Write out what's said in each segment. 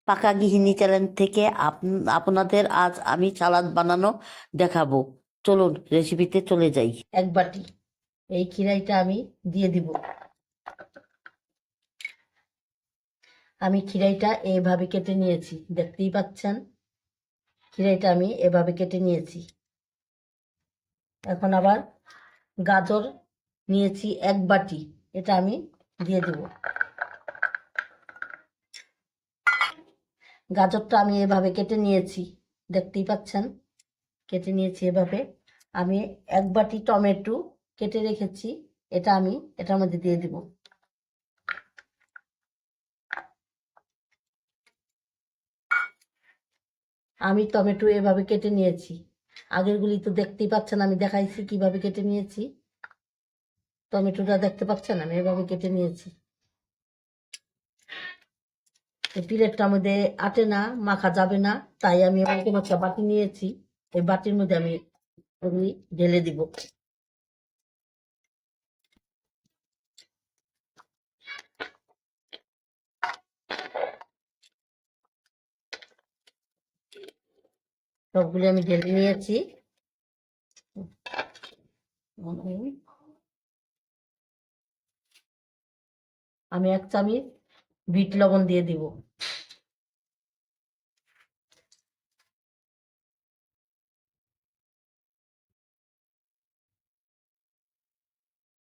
পাকা গৃহিণী চ্যানেল থেকে আপনাদের আজ আমি সালাদ বানানো দেখাবো। চলুন রেসিপিতে চলে যাই। এক বাটি এই খিরাইটা আমি দিয়ে দিব। আমি খিরাইটা এইভাবে কেটে নিয়েছি, দেখতেই পাচ্ছেন। খিরাইটা আমি এভাবে কেটে নিয়েছি। এখন আবার গাজর নিয়েছি এক বাটি, এটা আমি দিয়ে দিব। গাজরটা আমি এভাবে কেটে নিয়েছি, দেখতেই পাচ্ছেন। কেটে নিয়েছি এভাবে। আমি এক বাটি টমেটো কেটে রেখেছি, এটা আমি এটার মধ্যে দিয়ে দিব। আমি টমেটো এভাবে কেটে নিয়েছি, আগেরগুলি তো দেখতেই পাচ্ছেন, আমি দেখাইছি কিভাবে কেটে নিয়েছি। টমেটোটা দেখতে পাচ্ছেন, আমি এভাবে কেটে নিয়েছি। এই পিলেটটার মধ্যে আটে না, মাখা যাবে না, তাই আমি এরকম একটা বাটি নিয়েছি। এই বাটির মধ্যে আমি ওগুলি ঢেলে দিব। সবগুলি আমি ঢেলে নিয়েছি। আমি এক চামচ বিট লবণ দিয়ে দিব।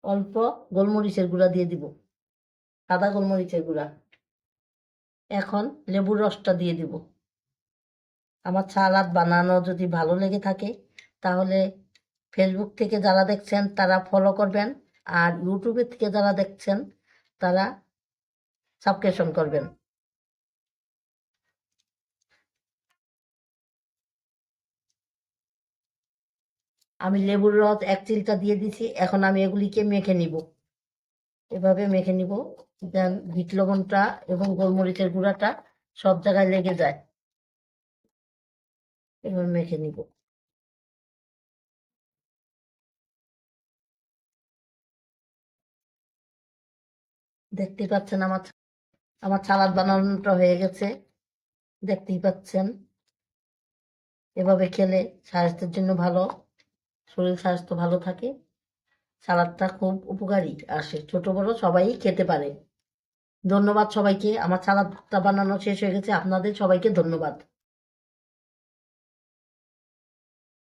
অল্প গোলমরিচের গুঁড়া দিয়ে দিব, সাদা গোলমরিচের গুঁড়া। এখন লেবুর রসটা দিয়ে দিব। আমার সালাদ বানানো যদি ভালো লেগে থাকে তাহলে ফেসবুক থেকে যারা দেখছেন তারা ফলো করবেন, আর ইউটিউবের থেকে যারা দেখছেন তারা সাবস্ক্রাইব করবেন। আমি লেবুর রস এক চিলটা দিয়ে দিছি। এখন আমি এগুলিকে মেখে নিব, এভাবে মেখে নিব যেন বিট লবণটা এবং গোলমরিচের গুঁড়াটা সব জায়গায় লেগে যায়। এভাবে মেখে নিব। দেখতেই পাচ্ছেন আমার আমার সালাদ বানানোটা হয়ে গেছে, দেখতেই পাচ্ছেন। এভাবে খেলে স্বাস্থ্যের জন্য ভালো, শরীর স্বাস্থ্য ভালো থাকে। সালাদটা খুব উপকারী, আসে ছোট বড় সবাই খেতে পারে। ধন্যবাদ সবাইকে। আমার সালাদটা বানানো শেষ হয়ে গেছে, আপনাদের সবাইকে ধন্যবাদ।